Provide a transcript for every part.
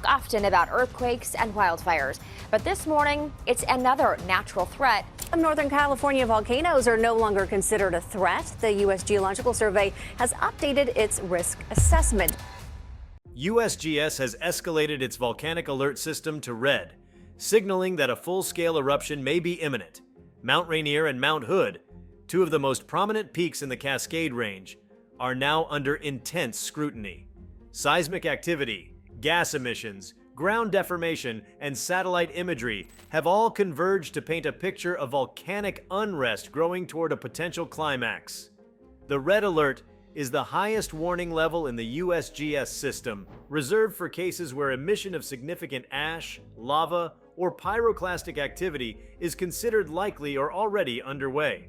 talk often about earthquakes and wildfires, but this morning it's another natural threat. Northern California volcanoes are no longer considered a threat. The U.S. Geological Survey has updated its risk assessment. USGS has escalated its volcanic alert system to red, signaling that a full-scale eruption may be imminent. Mount Rainier and Mount Hood, two of the most prominent peaks in the Cascade Range, are now under intense scrutiny. Seismic activity, gas emissions, ground deformation, and satellite imagery have all converged to paint a picture of volcanic unrest growing toward a potential climax. The red alert is the highest warning level in the USGS system, reserved for cases where emission of significant ash, lava, or pyroclastic activity is considered likely or already underway.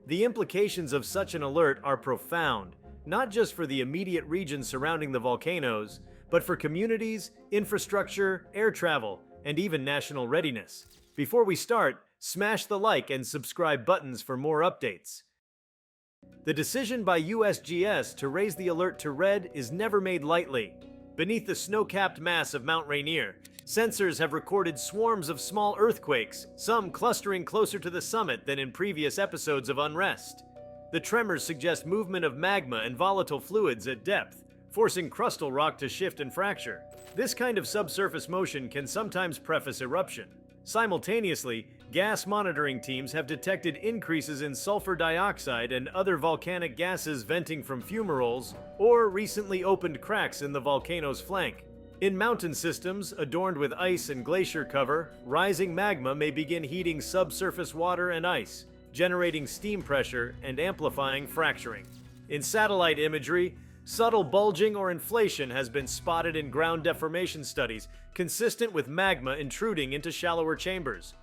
The implications of such an alert are profound, not just for the immediate region surrounding the volcanoes, but for communities, infrastructure, air travel, and even national readiness. Before we start, smash the like and subscribe buttons for more updates. The decision by USGS to raise the alert to red is never made lightly. Beneath the snow-capped mass of Mount Rainier, sensors have recorded swarms of small earthquakes, some clustering closer to the summit than in previous episodes of unrest. The tremors suggest movement of magma and volatile fluids at depth, forcing crustal rock to shift and fracture. This kind of subsurface motion can sometimes preface eruption. Simultaneously, gas monitoring teams have detected increases in sulfur dioxide and other volcanic gases venting from fumaroles or recently opened cracks in the volcano's flank. In mountain systems adorned with ice and glacier cover, rising magma may begin heating subsurface water and ice, generating steam pressure and amplifying fracturing. In satellite imagery, subtle bulging or inflation has been spotted in ground deformation studies, consistent with magma intruding into shallower chambers.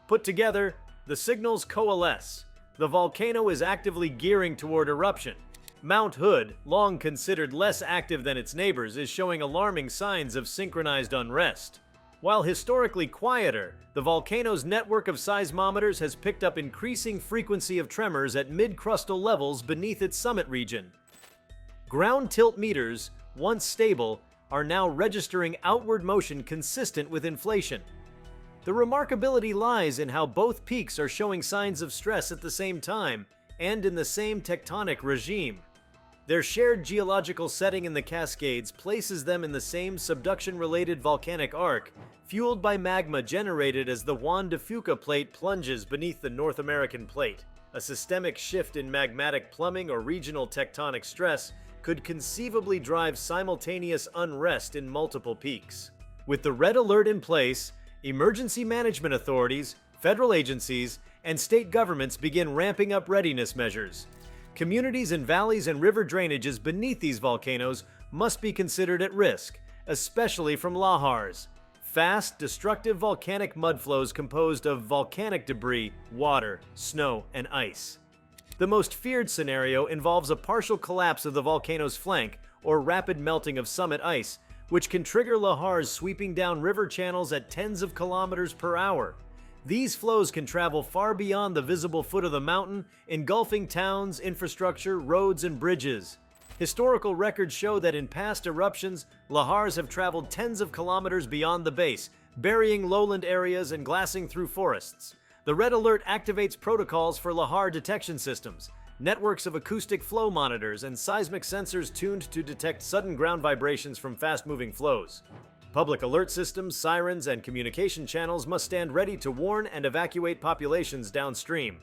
Put together, the signals coalesce. The volcano is actively gearing toward eruption. Mount Hood, long considered less active than its neighbors, is showing alarming signs of synchronized unrest. While historically quieter, the volcano's network of seismometers has picked up increasing frequency of tremors at mid-crustal levels beneath its summit region. Ground tilt meters, once stable, are now registering outward motion consistent with inflation. The remarkability lies in how both peaks are showing signs of stress at the same time and in the same tectonic regime. Their shared geological setting in the Cascades places them in the same subduction-related volcanic arc, fueled by magma generated as the Juan de Fuca plate plunges beneath the North American plate. A systemic shift in magmatic plumbing or regional tectonic stress could conceivably drive simultaneous unrest in multiple peaks. With the red alert in place, emergency management authorities, federal agencies, and state governments begin ramping up readiness measures. Communities in valleys and river drainages beneath these volcanoes must be considered at risk, especially from lahars, fast, destructive volcanic mudflows composed of volcanic debris, water, snow, and ice. The most feared scenario involves a partial collapse of the volcano's flank or rapid melting of summit ice, which can trigger lahars sweeping down river channels at tens of kilometers per hour. These flows can travel far beyond the visible foot of the mountain, engulfing towns, infrastructure, roads, and bridges. Historical records show that in past eruptions, lahars have traveled tens of kilometers beyond the base, burying lowland areas and glassing through forests. The red alert activates protocols for lahar detection systems, networks of acoustic flow monitors, and seismic sensors tuned to detect sudden ground vibrations from fast-moving flows. Public alert systems, sirens, and communication channels must stand ready to warn and evacuate populations downstream.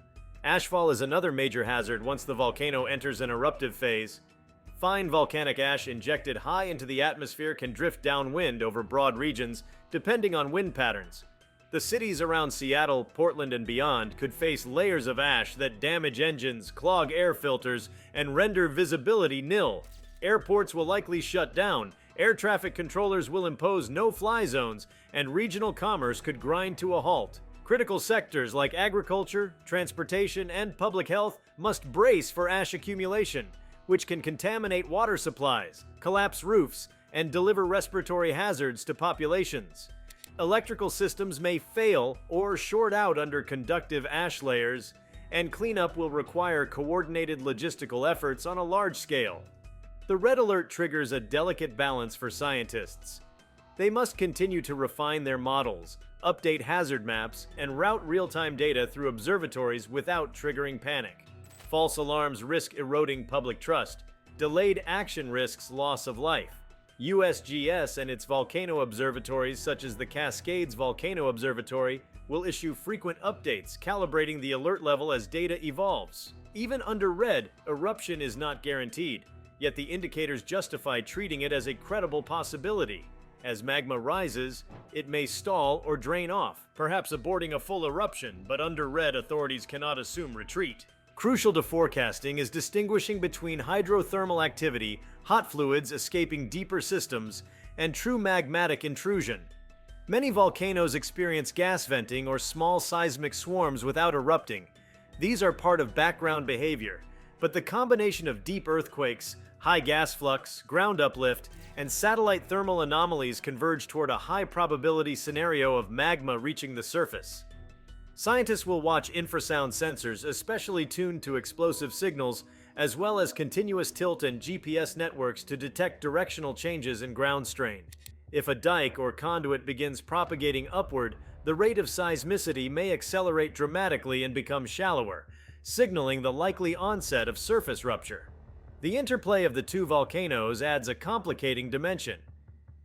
Ashfall is another major hazard once the volcano enters an eruptive phase. Fine volcanic ash injected high into the atmosphere can drift downwind over broad regions, depending on wind patterns. The cities around Seattle, Portland, and beyond could face layers of ash that damage engines, clog air filters, and render visibility nil. Airports will likely shut down, air traffic controllers will impose no-fly zones, and regional commerce could grind to a halt. Critical sectors like agriculture, transportation, and public health must brace for ash accumulation, which can contaminate water supplies, collapse roofs, and deliver respiratory hazards to populations. Electrical systems may fail or short out under conductive ash layers, and cleanup will require coordinated logistical efforts on a large scale. The red alert triggers a delicate balance for scientists. They must continue to refine their models, update hazard maps, and route real-time data through observatories without triggering panic. False alarms risk eroding public trust. Delayed action risks loss of life. USGS and its volcano observatories, such as the Cascades Volcano Observatory, will issue frequent updates, calibrating the alert level as data evolves. Even under red, eruption is not guaranteed, yet the indicators justify treating it as a credible possibility. As magma rises, it may stall or drain off, perhaps aborting a full eruption, but under red, authorities cannot assume retreat. Crucial to forecasting is distinguishing between hydrothermal activity, hot fluids escaping deeper systems, and true magmatic intrusion. Many volcanoes experience gas venting or small seismic swarms without erupting. These are part of background behavior, but the combination of deep earthquakes, high gas flux, ground uplift, and satellite thermal anomalies converge toward a high probability scenario of magma reaching the surface. Scientists will watch infrasound sensors, especially tuned to explosive signals, as well as continuous tilt and GPS networks to detect directional changes in ground strain. If a dike or conduit begins propagating upward, the rate of seismicity may accelerate dramatically and become shallower, signaling the likely onset of surface rupture. The interplay of the two volcanoes adds a complicating dimension.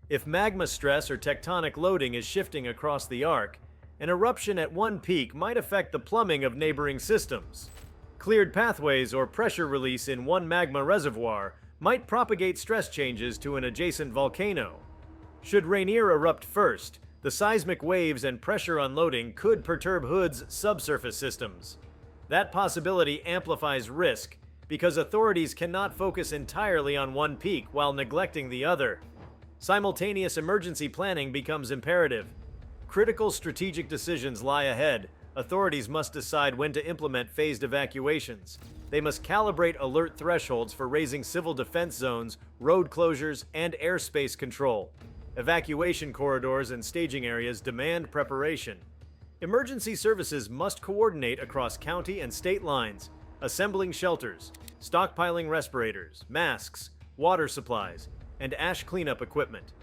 If magma stress or tectonic loading is shifting across the arc, an eruption at one peak might affect the plumbing of neighboring systems. Cleared pathways or pressure release in one magma reservoir might propagate stress changes to an adjacent volcano. Should Rainier erupt first, the seismic waves and pressure unloading could perturb Hood's subsurface systems. That possibility amplifies risk because authorities cannot focus entirely on one peak while neglecting the other. Simultaneous emergency planning becomes imperative. Critical strategic decisions lie ahead. Authorities must decide when to implement phased evacuations. They must calibrate alert thresholds for raising civil defense zones, road closures, and airspace control. Evacuation corridors and staging areas demand preparation. Emergency services must coordinate across county and state lines, assembling shelters, stockpiling respirators, masks, water supplies, and ash cleanup equipment.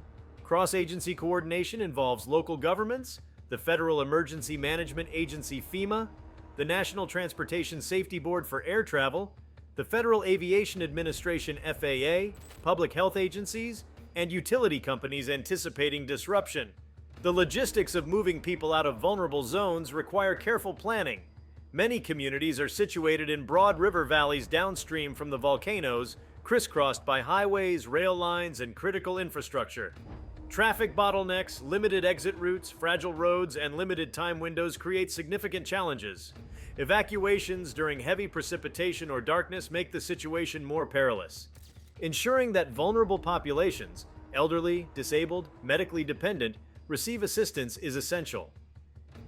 Cross-agency coordination involves local governments, the Federal Emergency Management Agency FEMA, the National Transportation Safety Board for Air Travel, the Federal Aviation Administration FAA, public health agencies, and utility companies anticipating disruption. The logistics of moving people out of vulnerable zones require careful planning. Many communities are situated in broad river valleys downstream from the volcanoes, crisscrossed by highways, rail lines, and critical infrastructure. Traffic bottlenecks, limited exit routes, fragile roads, and limited time windows create significant challenges. Evacuations during heavy precipitation or darkness make the situation more perilous. Ensuring that vulnerable populations, elderly, disabled, medically dependent, receive assistance is essential.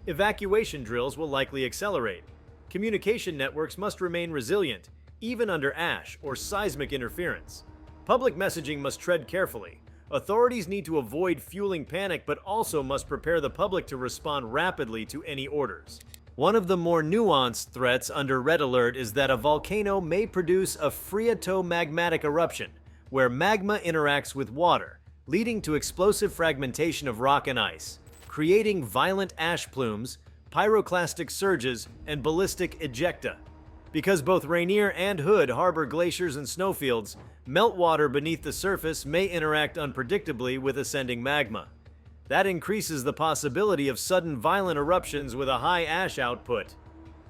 Evacuation drills will likely accelerate. Communication networks must remain resilient, even under ash or seismic interference. Public messaging must tread carefully. Authorities need to avoid fueling panic, but also must prepare the public to respond rapidly to any orders. One of the more nuanced threats under red alert is that a volcano may produce a phreatomagmatic eruption, where magma interacts with water, leading to explosive fragmentation of rock and ice, creating violent ash plumes, pyroclastic surges, and ballistic ejecta. Because both Rainier and Hood harbor glaciers and snowfields, meltwater beneath the surface may interact unpredictably with ascending magma. That increases the possibility of sudden violent eruptions with a high ash output.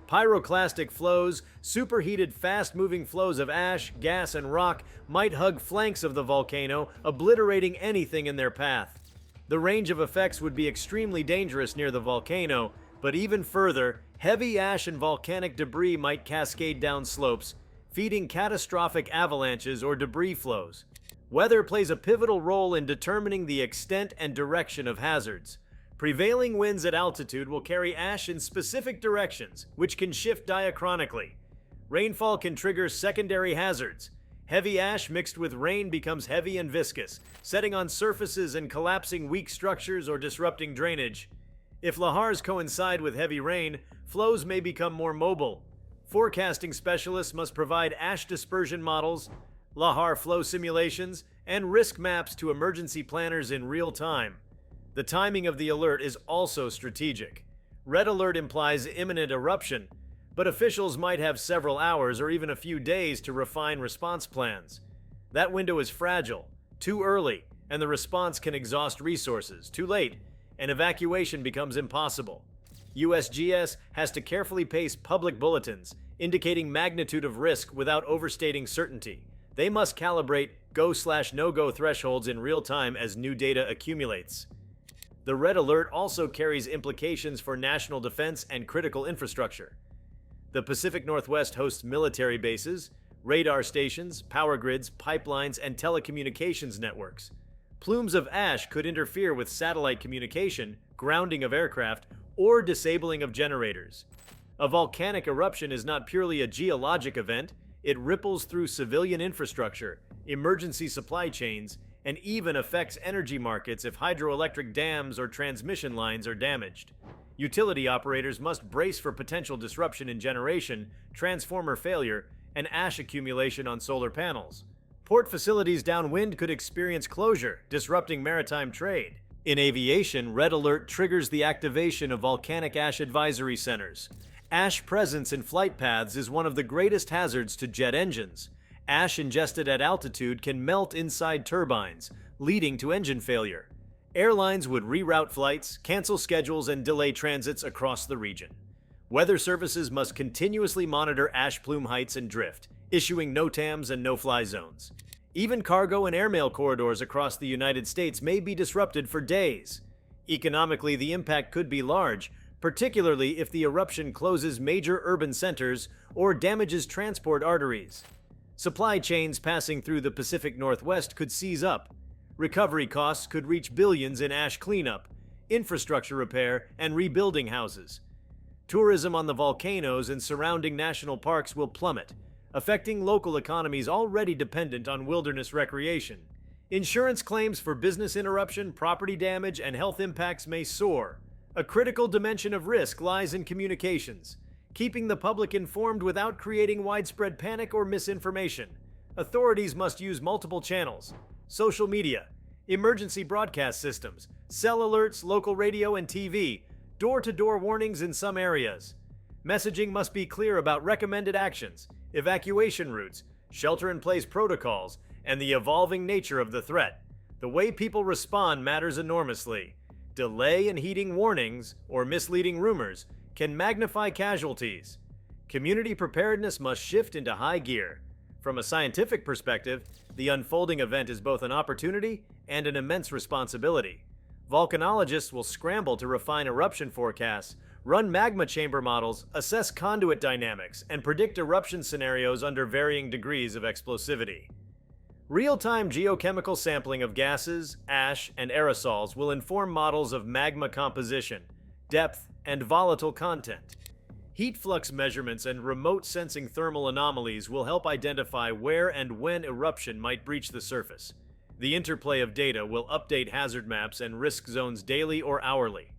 Pyroclastic flows, superheated fast-moving flows of ash, gas, and rock might hug flanks of the volcano, obliterating anything in their path. The range of effects would be extremely dangerous near the volcano, but even further, heavy ash and volcanic debris might cascade down slopes, feeding catastrophic avalanches or debris flows. Weather plays a pivotal role in determining the extent and direction of hazards. Prevailing winds at altitude will carry ash in specific directions, which can shift diachronically. Rainfall can trigger secondary hazards. Heavy ash mixed with rain becomes heavy and viscous, setting on surfaces and collapsing weak structures or disrupting drainage. If lahars coincide with heavy rain, flows may become more mobile. Forecasting specialists must provide ash dispersion models, lahar flow simulations, and risk maps to emergency planners in real time. The timing of the alert is also strategic. Red alert implies imminent eruption, but officials might have several hours or even a few days to refine response plans. That window is fragile, too early, and the response can exhaust resources. Too late, and evacuation becomes impossible. USGS has to carefully pace public bulletins, indicating magnitude of risk without overstating certainty. They must calibrate go/no-go thresholds in real time as new data accumulates. The red alert also carries implications for national defense and critical infrastructure. The Pacific Northwest hosts military bases, radar stations, power grids, pipelines, and telecommunications networks. Plumes of ash could interfere with satellite communication, grounding of aircraft, or disabling of generators. A volcanic eruption is not purely a geologic event, it ripples through civilian infrastructure, emergency supply chains, and even affects energy markets if hydroelectric dams or transmission lines are damaged. Utility operators must brace for potential disruption in generation, transformer failure, and ash accumulation on solar panels. Port facilities downwind could experience closure, disrupting maritime trade. In aviation, red alert triggers the activation of volcanic ash advisory centers. Ash presence in flight paths is one of the greatest hazards to jet engines. Ash ingested at altitude can melt inside turbines, leading to engine failure. Airlines would reroute flights, cancel schedules, and delay transits across the region. Weather services must continuously monitor ash plume heights and drift, issuing NOTAMs and no-fly zones. Even cargo and airmail corridors across the United States may be disrupted for days. Economically, the impact could be large, particularly if the eruption closes major urban centers or damages transport arteries. Supply chains passing through the Pacific Northwest could seize up. Recovery costs could reach billions in ash cleanup, infrastructure repair, and rebuilding houses. Tourism on the volcanoes and surrounding national parks will plummet, affecting local economies already dependent on wilderness recreation. Insurance claims for business interruption, property damage, and health impacts may soar. A critical dimension of risk lies in communications, keeping the public informed without creating widespread panic or misinformation. Authorities must use multiple channels: social media, emergency broadcast systems, cell alerts, local radio and TV, door-to-door warnings in some areas. Messaging must be clear about recommended actions, evacuation routes, shelter-in-place protocols, and the evolving nature of the threat. The way people respond matters enormously. Delay in heeding warnings or misleading rumors can magnify casualties. Community preparedness must shift into high gear. From a scientific perspective, the unfolding event is both an opportunity and an immense responsibility. Volcanologists will scramble to refine eruption forecasts, run magma chamber models, assess conduit dynamics, and predict eruption scenarios under varying degrees of explosivity. Real-time geochemical sampling of gases, ash, and aerosols will inform models of magma composition, depth, and volatile content. Heat flux measurements and remote sensing thermal anomalies will help identify where and when eruption might breach the surface. The interplay of data will update hazard maps and risk zones daily or hourly.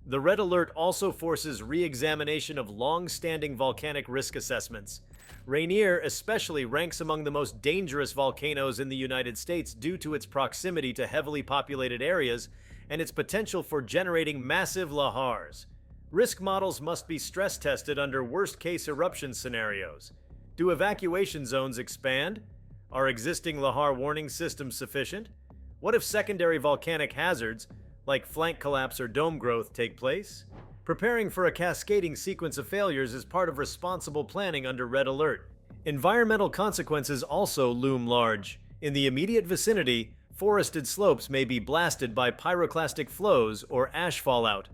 The red alert also forces re-examination of long-standing volcanic risk assessments. Rainier especially ranks among the most dangerous volcanoes in the United States due to its proximity to heavily populated areas and its potential for generating massive lahars. Risk models must be stress-tested under worst-case eruption scenarios. Do evacuation zones expand? Are existing lahar warning systems sufficient? What if secondary volcanic hazards, like flank collapse or dome growth, take place? Preparing for a cascading sequence of failures is part of responsible planning under red alert. Environmental consequences also loom large. In the immediate vicinity, forested slopes may be blasted by pyroclastic flows or ash fallout.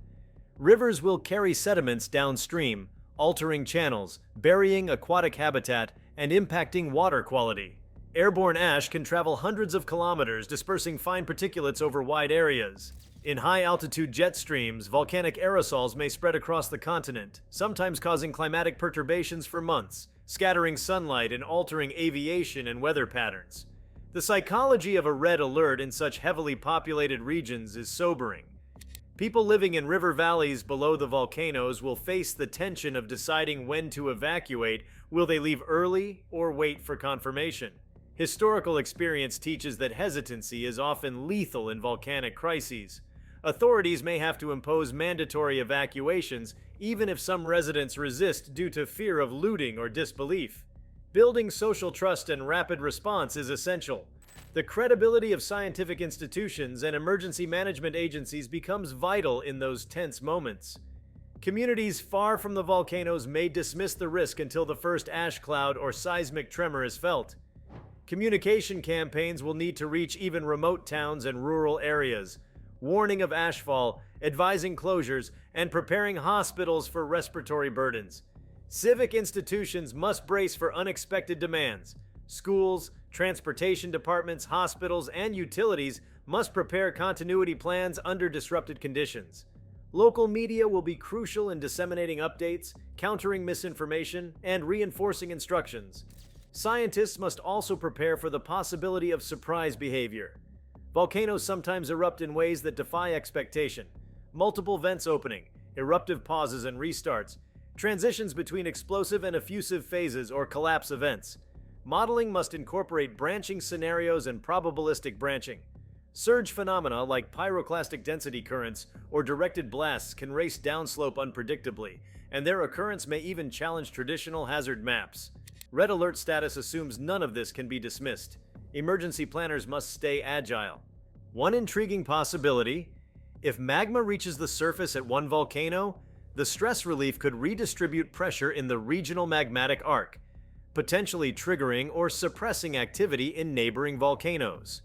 Rivers will carry sediments downstream, altering channels, burying aquatic habitat, and impacting water quality. Airborne ash can travel hundreds of kilometers, dispersing fine particulates over wide areas. In high-altitude jet streams, volcanic aerosols may spread across the continent, sometimes causing climatic perturbations for months, scattering sunlight and altering aviation and weather patterns. The psychology of a red alert in such heavily populated regions is sobering. People living in river valleys below the volcanoes will face the tension of deciding when to evacuate. Will they leave early or wait for confirmation? Historical experience teaches that hesitancy is often lethal in volcanic crises. Authorities may have to impose mandatory evacuations even if some residents resist due to fear of looting or disbelief. Building social trust and rapid response is essential. The credibility of scientific institutions and emergency management agencies becomes vital in those tense moments. Communities far from the volcanoes may dismiss the risk until the first ash cloud or seismic tremor is felt. Communication campaigns will need to reach even remote towns and rural areas, warning of ashfall, advising closures, and preparing hospitals for respiratory burdens. Civic institutions must brace for unexpected demands. Schools, transportation departments, hospitals, and utilities must prepare continuity plans under disrupted conditions. Local media will be crucial in disseminating updates, countering misinformation, and reinforcing instructions. Scientists must also prepare for the possibility of surprise behavior. Volcanoes sometimes erupt in ways that defy expectation. Multiple vents opening, eruptive pauses and restarts, transitions between explosive and effusive phases or collapse events. Modeling must incorporate branching scenarios and probabilistic branching. Surge phenomena like pyroclastic density currents or directed blasts can race downslope unpredictably, and their occurrence may even challenge traditional hazard maps. Red alert status assumes none of this can be dismissed. Emergency planners must stay agile. One intriguing possibility: if magma reaches the surface at one volcano, the stress relief could redistribute pressure in the regional magmatic arc, potentially triggering or suppressing activity in neighboring volcanoes.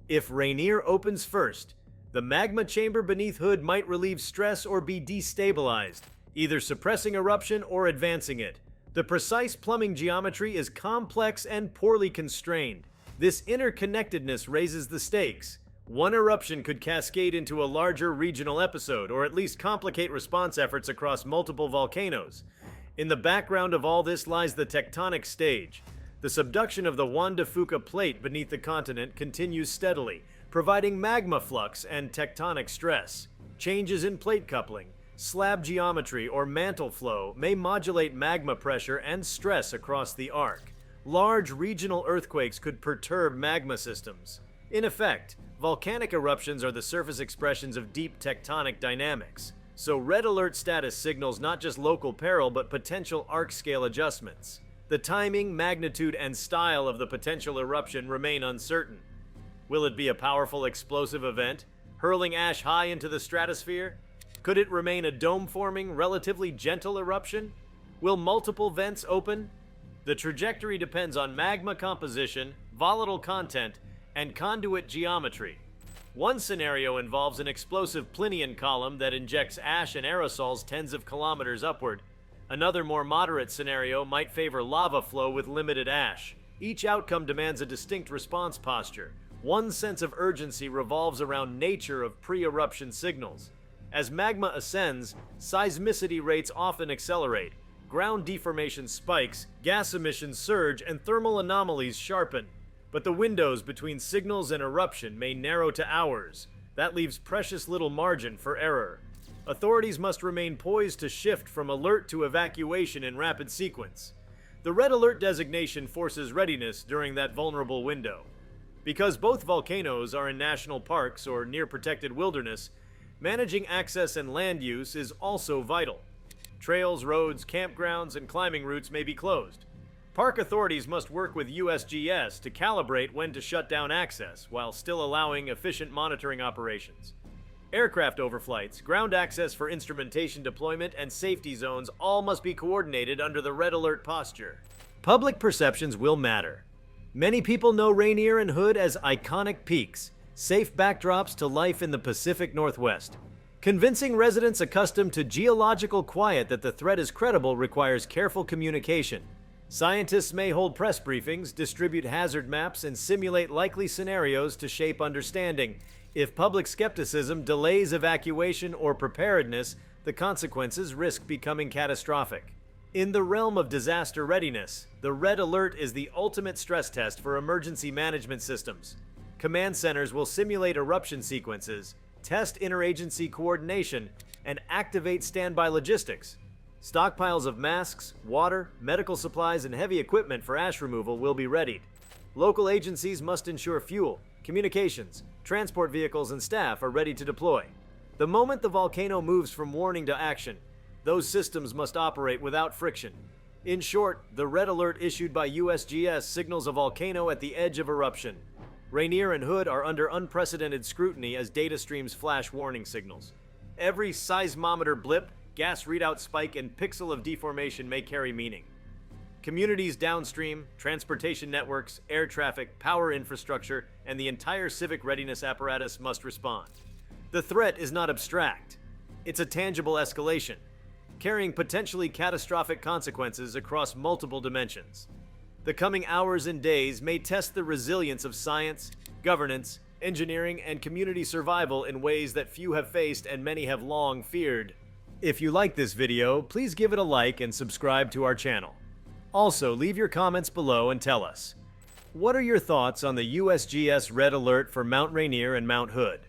If Rainier opens first, the magma chamber beneath Hood might relieve stress or be destabilized, either suppressing eruption or advancing it. The precise plumbing geometry is complex and poorly constrained. This interconnectedness raises the stakes. One eruption could cascade into a larger regional episode, or at least complicate response efforts across multiple volcanoes. In the background of all this lies the tectonic stage. The subduction of the Juan de Fuca plate beneath the continent continues steadily, providing magma flux and tectonic stress. Changes in plate coupling, slab geometry, or mantle flow may modulate magma pressure and stress across the arc. Large regional earthquakes could perturb magma systems. In effect, volcanic eruptions are the surface expressions of deep tectonic dynamics. So red alert status signals not just local peril but potential arc-scale adjustments. The timing, magnitude, and style of the potential eruption remain uncertain. Will it be a powerful explosive event, hurling ash high into the stratosphere? Could it remain a dome-forming, relatively gentle eruption? Will multiple vents open? The trajectory depends on magma composition, volatile content, and conduit geometry. One scenario involves an explosive Plinian column that injects ash and aerosols tens of kilometers upward. Another more moderate scenario might favor lava flow with limited ash. Each outcome demands a distinct response posture. One sense of urgency revolves around nature of pre-eruption signals. As magma ascends, seismicity rates often accelerate. Ground deformation spikes, gas emissions surge, and thermal anomalies sharpen. But the windows between signals and eruption may narrow to hours. That leaves precious little margin for error. Authorities must remain poised to shift from alert to evacuation in rapid sequence. The red alert designation forces readiness during that vulnerable window. Because both volcanoes are in national parks or near protected wilderness, managing access and land use is also vital. Trails, roads, campgrounds, and climbing routes may be closed. Park authorities must work with USGS to calibrate when to shut down access while still allowing efficient monitoring operations. Aircraft overflights, ground access for instrumentation deployment, and safety zones all must be coordinated under the red alert posture. Public perceptions will matter. Many people know Rainier and Hood as iconic peaks, safe backdrops to life in the Pacific Northwest. Convincing residents accustomed to geological quiet that the threat is credible requires careful communication. Scientists may hold press briefings, distribute hazard maps, and simulate likely scenarios to shape understanding. If public skepticism delays evacuation or preparedness, the consequences risk becoming catastrophic. In the realm of disaster readiness, the red alert is the ultimate stress test for emergency management systems. Command centers will simulate eruption sequences, test interagency coordination, and activate standby logistics. Stockpiles of masks, water, medical supplies, and heavy equipment for ash removal will be readied. Local agencies must ensure fuel, communications, transport vehicles, and staff are ready to deploy. The moment the volcano moves from warning to action, those systems must operate without friction. In short, the red alert issued by USGS signals a volcano at the edge of eruption. Rainier and Hood are under unprecedented scrutiny as data streams flash warning signals. Every seismometer blip, gas readout spike, and pixel of deformation may carry meaning. Communities downstream, transportation networks, air traffic, power infrastructure, and the entire civic readiness apparatus must respond. The threat is not abstract. It's a tangible escalation, carrying potentially catastrophic consequences across multiple dimensions. The coming hours and days may test the resilience of science, governance, engineering, and community survival in ways that few have faced and many have long feared. If you like this video, please give it a like and subscribe to our channel. Also, leave your comments below and tell us, what are your thoughts on the USGS red alert for Mount Rainier and Mount Hood?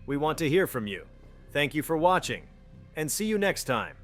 We want to hear from you. Thank you for watching, and see you next time.